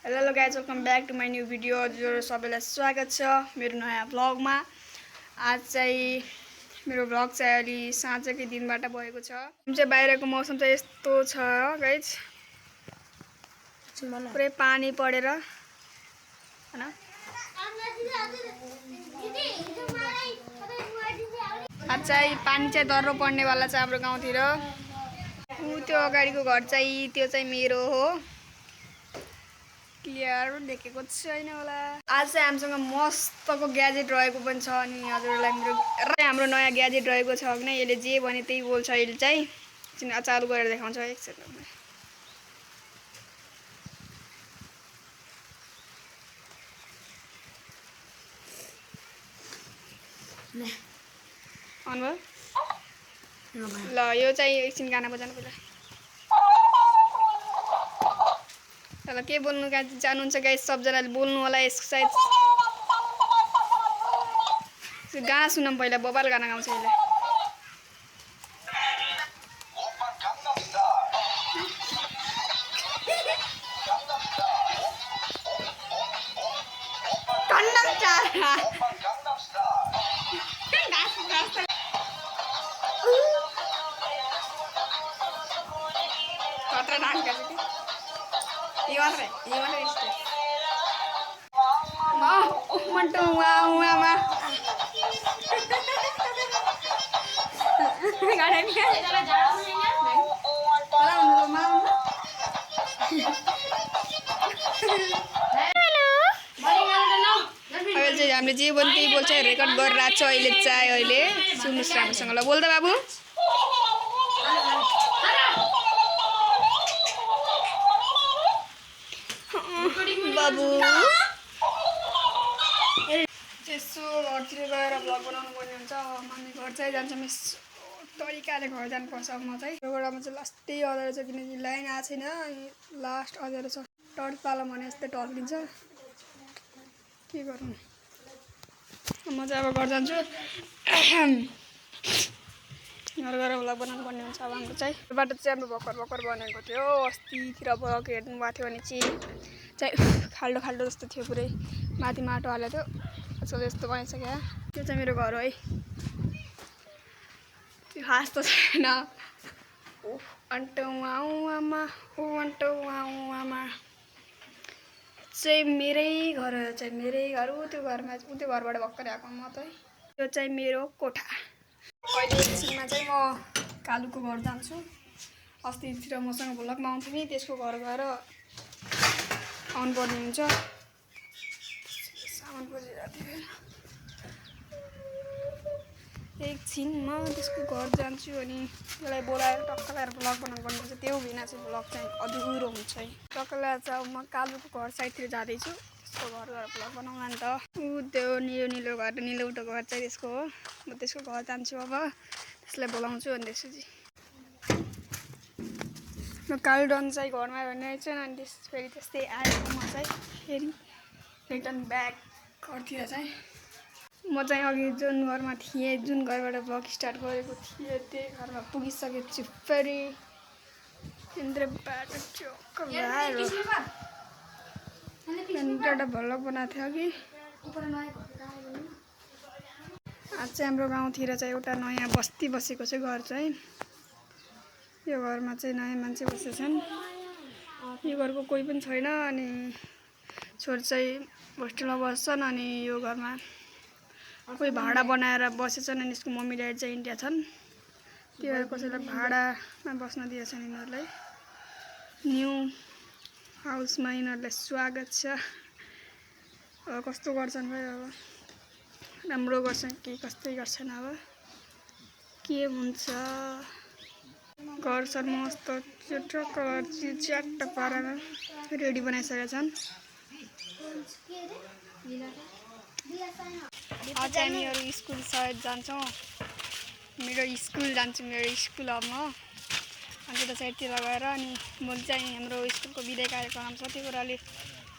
Hello guys, welcome back to my new video. हजुर सबैलाई स्वागत छ मेरो नयाँ भ्लगमा। आज चाहिँ मेरो भ्लग चाहिँ अलि साँझकै दिनबाट भएको छ। चाहिँ बाहिरको मौसम चाहिँ यस्तो छ गाइज, पुरै पानी परेर हैन। आज चाहिँ पानी चाहिँ दर्रो पर्नेवाला छ हाम्रो गाउँतिर। त्यो अगाडिको घर चाहिँ त्यो चाहिँ मेरो हो। क्लियर देखेको छैन होला। आज चाहिँ हामीसँग मस्तको ग्याजेट रहेको पनि छ अनि हजुरलाई हाम्रो नयाँ ग्याजेट रहेको छ भने यसले जे भने त्यही बोल्छ। यसले चाहिँ चालु गरेर देखाउँछ एक सेकेन्ड। ल यो चाहिँ एकछिन गाना बजाउनु पहिला। ल के बोल्नु चाहनुहुन्छ गाइस? सबजनाले बोल्नु होला। यसको सायद गाना सुनौँ पहिला। बबाल गाना गाउँछ यसले। कत्रा डान्स गर्छ कि यो मात्रै मन्टो उहाँमा अहिले चाहिँ हामीले जे बोल्छ त्यही बोल्छ। रेकर्ड गरिरहेको छ अहिले चाहिँ। अहिले सुन्नुहोस् राम्रोसँग। ल बोल्दा बाबु। बाबु यसो घरतिर गएर भ्लग बनाउनु पर्ने हुन्छ। मम्मी घर चाहिँ जान्छौँ, यसो तरिकाले घर जानुपर्छ। म चाहिँ एउटामा चाहिँ लास्टै अँध्यारो छ किनकि लाइन आएको छैन। लास्ट अँध्यारो छ। टर्च पालो भने यस्तै टर्किन्छ। के गर्नु, म चाहिँ अब घर जान्छु। घर गएर भ्लग बनाउनु पर्ने हुन्छ अब हाम्रो चाहिँ। बाटो चाहिँ हाम्रो भर्खर बनेको थियो। अस्तितिर भ्लग हेर्नु भएको थियो भने चाहिँ खाल्डो जस्तो थियो। पुरै माथि माटो हालेको थियो। आजकल यस्तो बनाइसक्यो। त्यो चाहिँ मेरो घर हो है। त्यो खास त छैन। आमा चाहिँ मेरै घर हो। चाहिँ मेरै घर। त्यो घरबाट भर्खरै आएको म चाहिँ। त्यो चाहिँ मेरो कोठा। अहिले एकछिनमा चाहिँ म कालुको घर जान्छु। अस्तितिर मसँग भ्लगमा आउँथ्यो नि, त्यसको घर गएर आउनु पर्ने हुन्छ। सामान खोजिरहेको थियो। एकछिनमा त्यसको घर जान्छु अनि त्यसलाई बोलाएर टक्क लगाएर भ्लग बनाउनु पर्ने हुन्छ। त्यो बिना चाहिँ भ्लग चाहिँ अधुरो हुन्छ है। टक्क लगाएर चाहिँ म कालुको घर साइडतिर जाँदैछु। त्यसको घर गएर भ्लग बनाउँला नि त। त्यो निलो घर, निलोउटो घर चाहिँ त्यसको हो। म त्यसको घर जान्छु अब। त्यसलाई बोलाउँछु अनि त्यसपछि म कालुडन चाहिँ घरमा हेर्ने छु। अनि फेरि त्यस्तै आएको म चाहिँ फेरि रिटर्न ब्याक घरतिर चाहिँ। म चाहिँ अघि जुन घरमा थिएँ, जुन घरबाट भ्लग स्टार्ट गरेको थिएँ, त्यही घरमा पुगिसकेको छु फेरि। बाटो चोक भएर एउटा भ्लग बनाएको थियो कि। आज चाहिँ हाम्रो गाउँतिर चाहिँ एउटा नयाँ बस्ती बसेको छ घर चाहिँ। यो घरमा चाहिँ नयाँ मान्छे बसेछन्। यो घरको कोही पनि छैन अनि छोरी चाहिँ होस्टेलमा बस्छन्। अनि यो घरमा कोही भाडा बनाएर बसेछन् अनि यसको मम्मी ड्याडी चाहिँ इन्डिया छन्। त्यो भएर कसैलाई भाडामा बस्न दिएछन् यिनीहरूलाई। न्यू हाउसमा यिनीहरूलाई स्वागत छ। अब कस्तो गर्छन् भाइ, अब राम्रो गर्छन् कि कस्तै गर्छन्, अब के हुन्छ। गर्छन् मस्त च्याट्ट पारेर रेडी बनाइसकेका छन्। आज हामीहरू स्कुल सायद जान्छौँ। मेरो स्कुल अब म अन्त साइडतिर गएर अनि भोलि चाहिँ हाम्रो स्कुलको विदाय कार्यक्रम छ। त्यो कुराले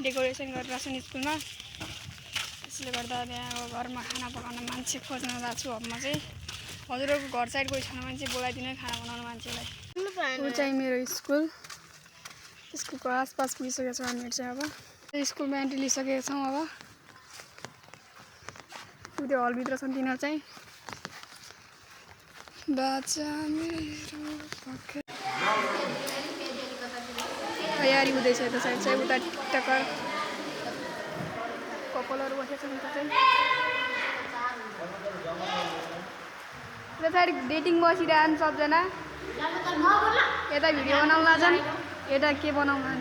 डेकोरेसन गरिरहेको छन् स्कुलमा। त्यसले गर्दा त्यहाँ घरमा खाना पकाउन मान्छे खोज्न गएको छु अब म चाहिँ। हजुरहरूको घर साइड कोही छैन भने चाहिँ बोलाइदिनु खाना बनाउनु मान्छेलाई। यो चाहिँ मेरो स्कुल। स्कुलको आसपास पुगिसकेको छ हामीहरू चाहिँ अब। स्कुलमा एन्ट्री लिइसकेका छौँ। अब त्यो हलभित्र छन् तिनीहरू चाहिँ। बाचा मेरो पक्कै तयारी हुँदैछ। यता साइड चाहिँ उता टक्कर कपालहरू बसेको छ उता चाहिँ। यता साइड डेटिङ बसिरहन् सबजना। यता भिडियो बनाउन लान्छन्, यता के बनाउन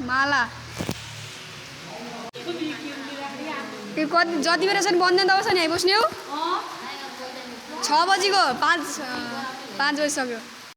माला। त्यो कति जति बेला चाहिँ बन्दैन तबसम्म आइबस्ने हो। 6 बजीको 5 बजिसक्यो।